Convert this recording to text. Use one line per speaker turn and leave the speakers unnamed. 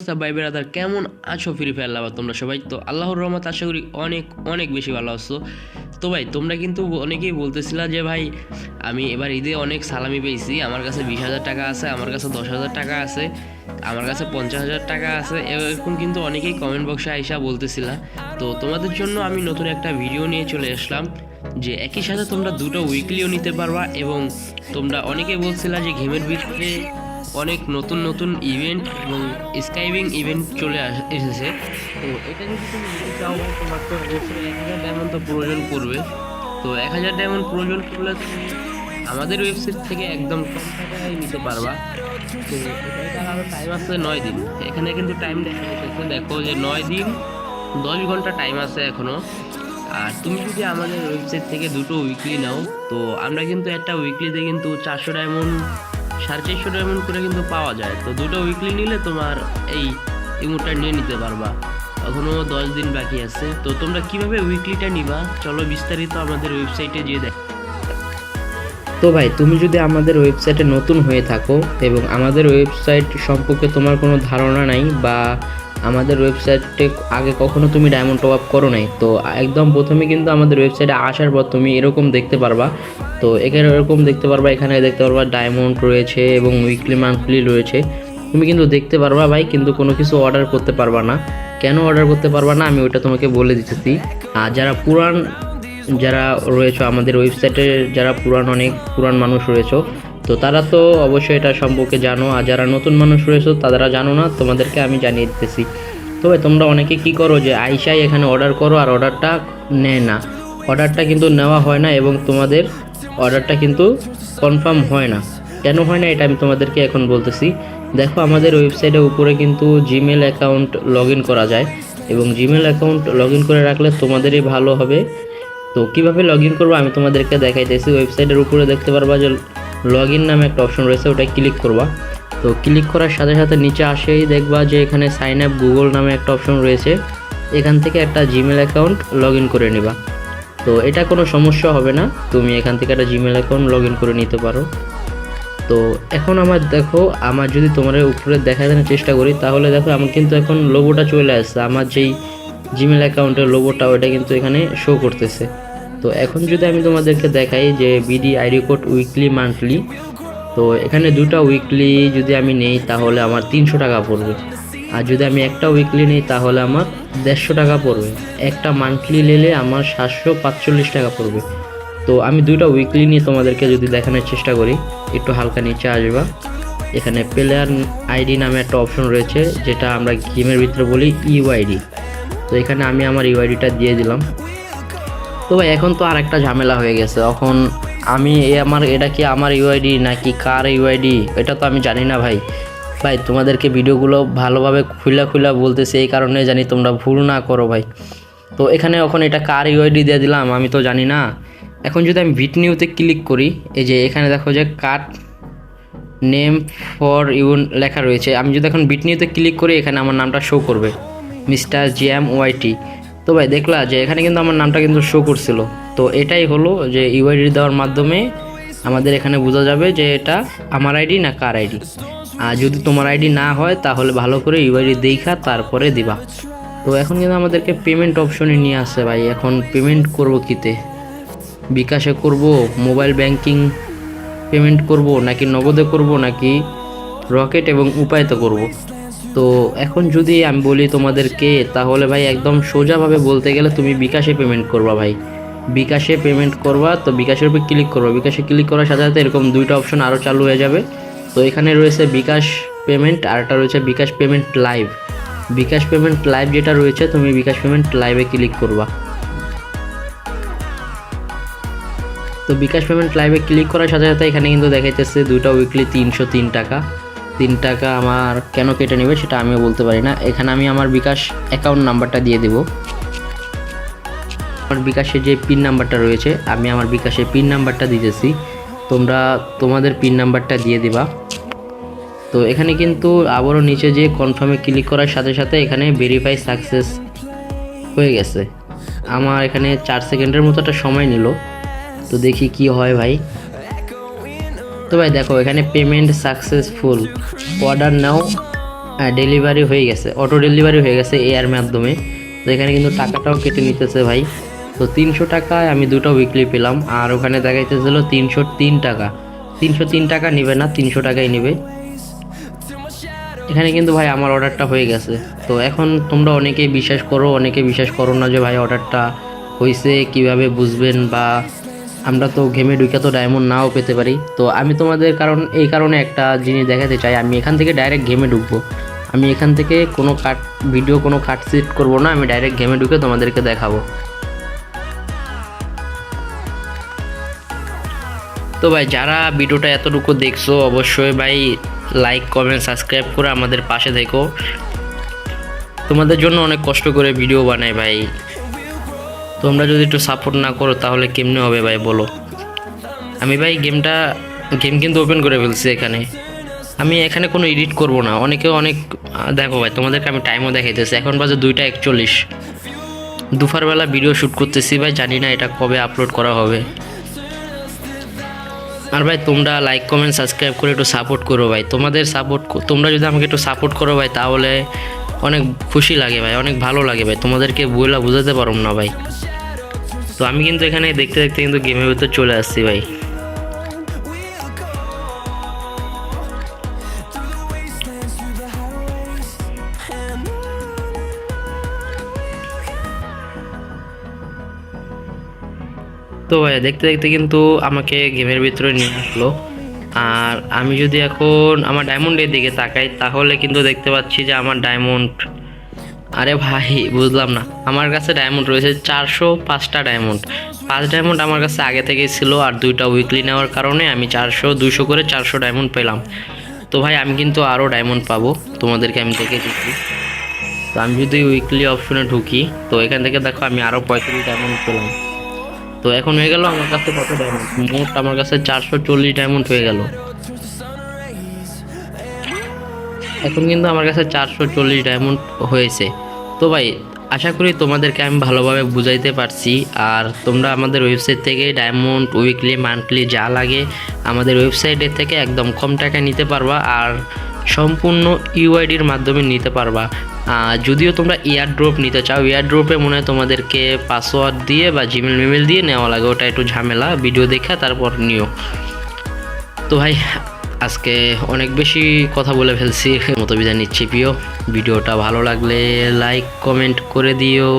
অবস্থা ভাই ব্রাদার? কেমন আছো ফ্রি ফায়ার লাভার তোমরা সবাই? তো আল্লাহর রহমত আশা করি অনেক অনেক বেশি ভালো আছো। তো ভাই তোমরা কিন্তু অনেকেই বলতেছিলা যে ভাই আমি এবার ঈদে অনেক সালামি পেয়েছি, আমার কাছে 20,000 টাকা আছে, আমার কাছে 10,000 টাকা আছে, আমার কাছে 50,000 টাকা আছে, এরকম কিন্তু অনেকেই কমেন্ট বক্সে আইসা বলতেছিলা। তো তোমাদের জন্য আমি নতুন একটা ভিডিও নিয়ে চলে আসলাম যে একই সাথে তোমরা দুটো উইকলিও নিতে পারবা, এবং তোমরা অনেকেই বলছিলা যে গেমের ভিতরে অনেক নতুন নতুন ইভেন্ট এবং স্কাইবিং ইভেন্ট চলে এসেছে। তো এটা যদি তুমি নিতে চাও তোমার তো অবশ্যই 1,000 ডায়মন্ড তো প্রয়োজন পড়বে। তো 1,000 ডায়মন্ড প্রয়োজন পড়লে তুমি আমাদের ওয়েবসাইট থেকে একদম কম টাকায় নিতে পারবা। তো এটা আরও টাইম আছে 9 দিন, এখানে কিন্তু টাইম দেখা যাচ্ছে, দেখো যে 9 দিন 10 ঘন্টা টাইম আছে এখনও। আর তুমি যদি আমাদের ওয়েবসাইট থেকে দুটো উইকলি নাও, তো আমরা কিন্তু একটা উইকলিতে কিন্তু 400 ডায়মন্ড 450 ডায়মন্ড করে কিন্তু পাওয়া যায়। তো দুটো উইকলি নিলে তোমার এই ইমোটটা নিয়ে নিতে পারবা। এখনও 10 দিন বাকি আছে। তো তোমরা কিভাবে উইকলিটা নিবা চলো বিস্তারিত আমাদের ওয়েবসাইটে গিয়ে দেখ।
তো ভাই তুমি যদি আমাদের ওয়েবসাইটে নতুন হয়ে থাকো এবং আমাদের ওয়েবসাইট সম্পর্কে তোমার কোনো ধারণা নাই, বা আমাদের ওয়েবসাইটে আগে কখনো তুমি ডায়মন্ড টপ আপ করো নাই, তো একদম প্রথমে কিন্তু আমাদের ওয়েবসাইটে আসার পর তুমি এরকম দেখতে পারবা। তো এখানে এরকম দেখতে পারবা, এখানে দেখতে পারবা ডায়মন্ড রয়েছে এবং উইকলি মান্থলি রয়েছে। তুমি কিন্তু দেখতে পারবা ভাই, কিন্তু কোনো কিছু অর্ডার করতে পারবা না। কেন অর্ডার করতে পারবা না আমি ওইটা তোমাকে বলে দিতেছি। আর যারা রয়েছে আমাদের ওয়েবসাইটে, যারা অনেক পুরান মানুষ রয়েছে, তো তারা তো অবশ্যই এটা সম্পর্কে জানো। আর যারা নতুন মানুষ রয়েছে তারা জানো না, তোমাদেরকে আমি জানিয়ে দিতেছি। তবে তোমরা অনেকে কি করো যে আইসাই এখানে অর্ডার করো আর অর্ডারটা নেয় না, অর্ডারটা কিন্তু নেওয়া হয় না এবং তোমাদের অর্ডারটা কিন্তু কনফার্ম হয় না। কেন হয় না এটা আমি তোমাদেরকে এখন বলতেছি। দেখো আমাদের ওয়েবসাইটের উপরে কিন্তু জিমেল অ্যাকাউন্ট লগ ইন করা যায়, এবং জিমেল অ্যাকাউন্ট লগ ইন করে রাখলে তোমাদেরই ভালো হবে। তো কীভাবে লগ ইন করবো আমি তোমাদেরকে দেখাইতেছি। ওয়েবসাইটের উপরে দেখতে পারবা যে লগ ইন নামে একটা অপশন রয়েছে, ওটাই ক্লিক করবা। তো ক্লিক করার সাথে সাথে নিচে আসেই দেখবা যে এখানে সাইন আপ গুগল নামে একটা অপশন রয়েছে, এখান থেকে একটা জিমেল অ্যাকাউন্ট লগ ইন করে নিবা। তো এটা কোনো সমস্যা হবে না, তুমি এখান থেকে একটা জিমেল অ্যাকাউন্ট লগ ইন করে নিতে পারো। তো এখন আমার যদি তোমার উপরে দেখানোর চেষ্টা করি, তাহলে দেখো আমার কিন্তু এখন লোগোটা চলে আসছে, আমার যেই জিমেল অ্যাকাউন্টের লোগোটা ওটা কিন্তু এখানে শো করতেছে। তো এখন যদি আমি তোমাদেরকে দেখাই যে BD ID code weekly monthly, তো এখানে দুটো উইকলি যদি আমি নেই তাহলে আমার 300 টাকা পড়বে, আর যদি আমি একটা উইকলি নিই তাহলে আমার 150 টাকা পড়বে, একটা মান্থলি নিলে আমার 745 টাকা পড়বে। তো আমি দুটো উইকলি নিয়ে তোমাদেরকে যদি দেখানোর চেষ্টা করি, একটু হালকা নিচে আসবা, এখানে প্লেয়ার আইডি নামে একটা অপশন রয়েছে, যেটা আমরা গেমের ভিতরে বলি ইউআইডি। তো এখানে আমি আমার ইউআইডিটা দিয়ে দিলাম। তো ভাই এখন তো আর একটা ঝামেলা হয়ে গেছে, এখন এটা কি আমার ইউআইডি নাকি কার ইউআইডি এটা তো আমি জানি না ভাই। তোমাদেরকে ভিডিওগুলো ভালোভাবে খুলা বলতেছি এই কারণে জানি তোমরা ভুল না করো ভাই। তো এখানে এখন এটা কার ইউআইডি দিয়ে দিলাম আমি তো জানি না। এখন যদি আমি ভিট নিউতে ক্লিক করি, এই যে এখানে দেখো যে কাট নেম ফর ইউ লেখা রয়েছে, আমি যদি এখন ভিট নিউতে ক্লিক করি এখানে আমার নামটা শো করবে, মিস্টার জিএম ওয়াইটি। তো ভাই দেখলা যে এখানে কিন্তু আমার নামটা কিন্তু শো করছিল। তো এটাই হলো যে ইউআইডি দেওয়ার মাধ্যমে আমাদের এখানে বোঝা যাবে যে এটা আমার আইডি না কার আইডি। আর যদি তোমার আইডি না হয় তাহলে ভালো করে ইউআইডি দেখা তারপরে দিবা। তো এখন কিন্তু আমাদেরকে পেমেন্ট অপশনে নিয়ে আসছে ভাই। এখন পেমেন্ট করব কিতে, বিকাশে করব, মোবাইল ব্যাংকিং পেমেন্ট করব, নাকি নগদে করব, নাকি রকেট এবং উপায়তে করব। তো এখন যদি আমি বলি তোমাদেরকে, তাহলে ভাই একদম সোজাভাবে বলতে গেলে তুমি বিকাশে পেমেন্ট করবা ভাই, বিকাশে পেমেন্ট করবা। তো বিকাশের উপর ক্লিক করবা, বিকাশে ক্লিক করার সাথে সাথে এরকম দুইটা অপশন আরও চালু হয়ে যাবে। তো এখানে রয়েছে বিকাশ পেমেন্ট আর একটা রয়েছে বিকাশ পেমেন্ট লাইভ। বিকাশ পেমেন্ট লাইভ যেটা রয়েছে, তুমি বিকাশ পেমেন্ট লাইভে ক্লিক করবা। তো বিকাশ পেমেন্ট লাইভে ক্লিক করার সাথে সাথে এখানে কিন্তু দেখাইতেছে দুইটা উইকলি 303 টাকা। 3 টাকা আমার কেন কেটে নেবে সেটা আমিও বলতে পারি না। এখানে আমি আমার বিকাশ অ্যাকাউন্ট নাম্বারটা দিয়ে দেব। আমার বিকাশে যে পিন নাম্বারটা রয়েছে, আমি আমার বিকাশে পিন নাম্বারটা দিতেছি, তোমরা তোমাদের পিন নাম্বারটা দিয়ে দিবা। তো এখানে কিন্তু আবারও নিচে যে কনফার্মে ক্লিক করার সাথে সাথে এখানে ভেরিফাই সাকসেস হয়ে গেছে। আমার এখানে 4 সেকেন্ডের মতো একটা সময় নিল, তো দেখি কি হয় ভাই। তো ভাই দেখো এখানে পেমেন্ট সাকসেসফুল, অর্ডার নাও ডেলিভারি হয়ে গেছে, অটো ডেলিভারি হয়ে গেছে এর মাধ্যমে। তো এখানে কিন্তু টাকাটাও কেটে নিতেছে ভাই। তো 300 টাকায় আমি দুটো উইকলি পেলাম, আর ওখানে দেখাইতেছিল 303 টাকা। 303 টাকা নেবে না, 300 টাকাই নেবে। এখানে কিন্তু ভাই আমার অর্ডারটা হয়ে গেছে। তো এখন তোমরা অনেকেই বিশ্বাস করো, অনেকে বিশ্বাস করো না যে ভাই অর্ডারটা হয়েছে কিভাবে বুঝবেন, বা আমরা তো গেমে ঢুকে তো ডায়মন্ড নাও পেতে পারি। তো আমি তোমাদের এই কারণে একটা জিনিস দেখাতে চাই, আমি এখান থেকে ডাইরেক্ট গেমে ঢুকবো। আমি এখান থেকে কোনো কোনো কাট সিট করবো না, আমি ডাইরেক্ট গেমে ঢুকে তোমাদেরকে দেখাবো। তো ভাই যারা ভিডিওটা এতটুকু দেখছো অবশ্যই ভাই লাইক কমেন্ট সাবস্ক্রাইব করে আমাদের পাশে থেকো। তোমাদের জন্য অনেক কষ্ট করে ভিডিও বানাই ভাই, তোমরা যদি একটু সাপোর্ট না করো তাহলে কেমনে হবে ভাই বলো। আমি ভাই গেম কিন্তু ওপেন করে ফেলছি এখানে। আমি এখানে কোনো এডিট করব না। দেখো ভাই তোমাদেরকে আমি টাইমও দেখাইতেছি, এখন বাজে 2:41 দুপুরবেলা ভিডিও শ্যুট করতেছি ভাই, জানি না এটা কবে আপলোড করা হবে। আর ভাই তোমরা লাইক কমেন্ট সাবস্ক্রাইব করে একটু সাপোর্ট করো ভাই, তোমরা যদি আমাকে একটু সাপোর্ট করো ভাই তাহলে অনেক খুশি লাগে ভাই, অনেক ভালো লাগে ভাই, তোমাদেরকে বোঝাতে পারব না ভাই। তো আমি কিন্তু এখানে দেখতে দেখতে কিন্তু গেমের ভিতর চলে আসছি ভাই। তো ভাই দেখতে দেখতে কিন্তু আমাকে গেমের ভিতরে নিয়ে আসলো। আর আমি যদি এখন আমার ডায়মন্ডের দিকে তাকাই তাহলে কিন্তু দেখতে পাচ্ছি যে আমার ডায়মন্ড, আরে ভাই বুঝলাম না, আমার কাছে ডায়মন্ড রয়েছে 405টা ডায়মন্ড। 5 ডায়মন্ড আমার কাছে আগে থেকেই ছিল, আর 2টা উইকলি নেওয়ার কারণে আমি 200 করে 400 ডায়মন্ড পেলাম। তো ভাই আমি কিন্তু আরও ডায়মন্ড পাবো, তোমাদেরকে আমি দেখে দিচ্ছি। তো আমি যদি উইকলি অপশনে ঢুকি তো এখান থেকে দেখো আমি আরও 35 ডায়মন্ড পেলাম। তো এখন হয়ে গেল আমার কাছে কত ডায়মন্ড, মোট আমার কাছে 440 ডায়মন্ড হয়ে গেল। এখন কিন্তু আমার কাছে 440 ডায়মন্ড হয়েছে। তো ভাই আশা করি তোমাদেরকে আমি ভালোভাবে বুঝাইতে পারছি। আর তোমরা আমাদের ওয়েবসাইট থেকে ডায়মন্ড উইকলি মান্থলি যা লাগে আমাদের ওয়েবসাইটের থেকে একদম কম টাকায় নিতে পারবা, আর সম্পূর্ণ ইউআইডির মাধ্যমে নিতে পারবা। যদিও তোমরা এয়ার ড্রপ নিতে চাও, এয়ার ড্রপে মনে হয় তোমাদেরকে পাসওয়ার্ড দিয়ে বা জিমেল মেমেল দিয়ে নেওয়া লাগে, ওটা একটু ঝামেলা, ভিডিও দেখে তারপর নিও। তো ভাই আজকে অনেক বেশি কথা বলে ফেলছি, মতো বিদায় নিচ্ছি প্রিয়। ভিডিওটা ভালো লাগলে লাইক কমেন্ট করে দিও।